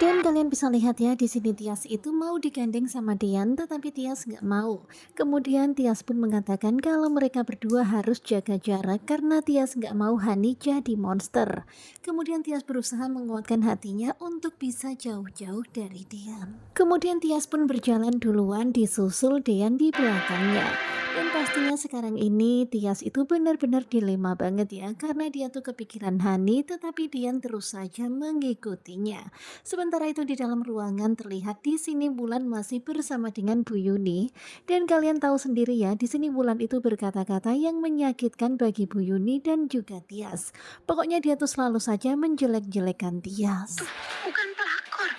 Dan kalian bisa lihat ya di sini Tias itu mau digandeng sama Dian tetapi Tias nggak mau. Kemudian Tias pun mengatakan kalau mereka berdua harus jaga jarak karena Tias nggak mau Hani jadi monster. Kemudian Tias berusaha menguatkan hatinya untuk bisa jauh-jauh dari Dian. Kemudian Tias pun berjalan duluan disusul Dian di belakangnya. Dan pastinya sekarang ini Tias itu benar-benar dilema banget ya karena dia tuh kepikiran Hani tetapi Dian terus saja mengikutinya. Sementara itu di dalam ruangan terlihat di sini Bulan masih bersama dengan Bu Yuni dan kalian tahu sendiri ya di sini Bulan itu berkata-kata yang menyakitkan bagi Bu Yuni dan juga Tias. Pokoknya dia tuh selalu saja menjelek-jelekan Tias. Bukan pelakor.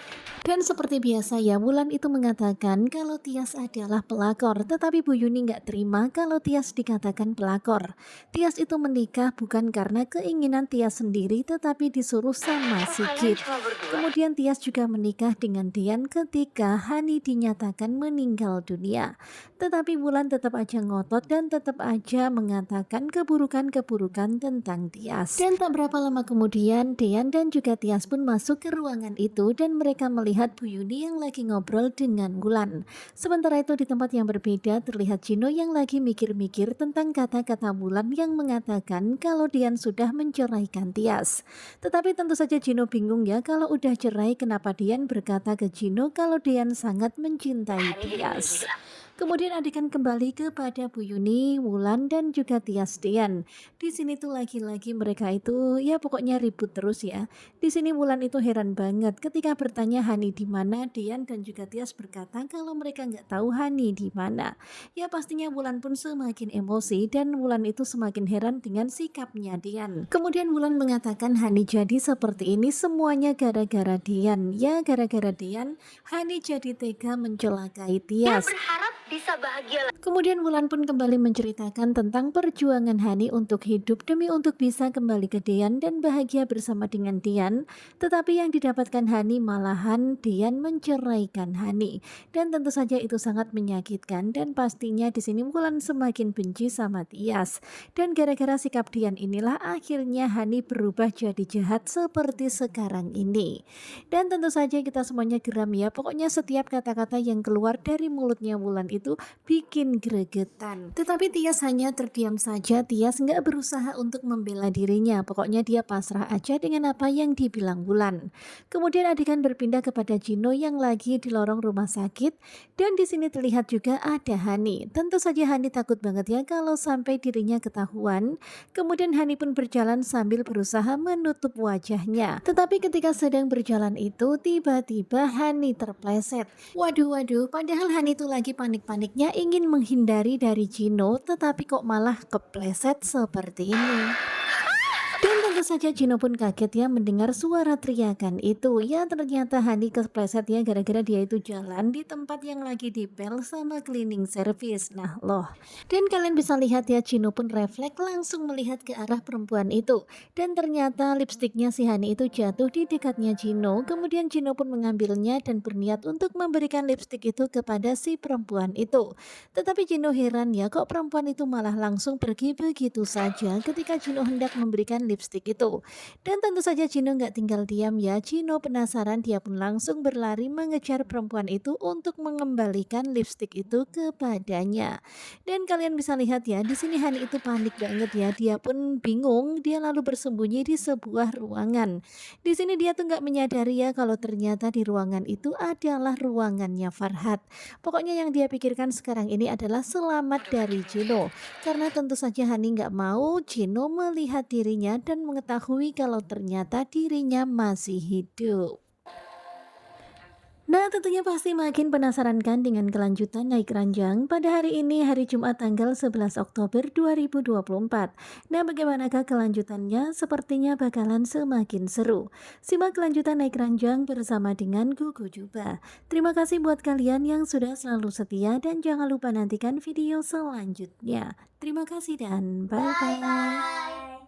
Dan seperti biasa ya, Wulan itu mengatakan kalau Tias adalah pelakor, tetapi Bu Yuni nggak terima kalau Tias dikatakan pelakor. Tias itu menikah bukan karena keinginan Tias sendiri, tetapi disuruh sama Oh, kalian Sigit. cuma berdua? Kemudian Tias juga menikah dengan Dian ketika Hani dinyatakan meninggal dunia. Tetapi Wulan tetap aja ngotot dan tetap aja mengatakan keburukan-keburukan tentang Tias. Dan tak berapa lama kemudian, Dian dan juga Tias pun masuk ke ruangan itu dan mereka melihat Bu Yuni yang lagi ngobrol dengan Wulan. Sementara itu di tempat yang berbeda terlihat Jino yang lagi mikir-mikir tentang kata-kata Wulan yang mengatakan kalau Dian sudah menceraikan Tias. Tetapi tentu saja Jino bingung ya kalau udah cerai kenapa Dian berkata ke Jino kalau Dian sangat mencintai Hani jadi mulai Tias. gila. Kemudian adegan kembali kepada Bu Yuni, Wulan dan juga Tias Dian. Di sini tuh lagi-lagi mereka itu ya pokoknya ribut terus ya. Di sini Wulan itu heran banget ketika bertanya Hani di mana, Dian dan juga Tias berkata kalau mereka nggak tahu Hani di mana. Ya pastinya Wulan pun semakin emosi dan Wulan itu semakin heran dengan sikapnya Dian. Kemudian Wulan mengatakan Hani jadi seperti ini semuanya gara-gara Dian. Ya gara-gara Dian, Hani jadi tega mencelakai Dia Tias. berharap bisa bahagia lagi. Kemudian Wulan pun kembali menceritakan tentang perjuangan Hani untuk hidup demi untuk bisa kembali ke Dian dan bahagia bersama dengan Dian. Tetapi yang didapatkan Hani malahan Dian menceraikan Hani. Dan tentu saja itu sangat menyakitkan dan pastinya di sini Wulan semakin benci sama Tias. Dan gara-gara sikap Dian inilah akhirnya Hani berubah jadi jahat seperti sekarang ini. Dan tentu saja kita semuanya geram ya. Pokoknya setiap kata-kata yang keluar dari mulutnya Wulan itu bikin gregetan. Tetapi Tias hanya terdiam saja, Tias nggak berusaha untuk membela dirinya. Pokoknya dia pasrah aja dengan apa yang dibilang Wulan. Kemudian adegan berpindah kepada Jino yang lagi di lorong rumah sakit dan di sini terlihat juga ada Hani. Tentu saja Hani takut banget ya kalau sampai dirinya ketahuan. Kemudian Hani pun berjalan sambil berusaha menutup wajahnya. Tetapi ketika sedang berjalan itu tiba-tiba Hani terpleset. Waduh, waduh, padahal Hani itu lagi panik-paniknya ingin menghindari dari Jino, tetapi kok malah kepleset seperti ini. Dan tentu saja Jino pun kaget ya mendengar suara teriakan itu. Ya ternyata Hani kepleset ya gara-gara dia itu jalan di tempat yang lagi dipel sama cleaning service. Nah loh. Dan kalian bisa lihat ya Jino pun refleks langsung melihat ke arah perempuan itu. Dan ternyata lipstiknya si Hani itu jatuh di dekatnya Jino. Kemudian Jino pun mengambilnya dan berniat untuk memberikan lipstik itu kepada si perempuan itu. Tetapi Jino heran ya kok perempuan itu malah langsung pergi begitu saja ketika Jino hendak memberikan lipstik itu. Dan tentu saja Jino nggak tinggal diam ya. Jino penasaran dia pun langsung berlari mengejar perempuan itu untuk mengembalikan lipstik itu kepadanya. Dan kalian bisa lihat ya di sini Hani itu panik banget ya. Dia pun bingung. Dia lalu bersembunyi di sebuah ruangan. Di sini dia tuh nggak menyadari ya kalau ternyata di ruangan itu adalah ruangannya Farhat. Pokoknya yang dia pikirkan sekarang ini adalah selamat dari Jino. Karena tentu saja Hani nggak mau Jino melihat dirinya dan mengetahui kalau ternyata dirinya masih hidup. Nah, tentunya pasti makin penasaran kan dengan kelanjutan naik ranjang pada hari ini, hari Jumat tanggal 11 Oktober 2024. Nah, bagaimanakah kelanjutannya? Sepertinya bakalan semakin seru. Simak kelanjutan naik ranjang bersama dengan Gugu Juba. Terima kasih buat kalian yang sudah selalu setia dan jangan lupa nantikan video selanjutnya. Terima kasih dan Bye bye-bye. bye.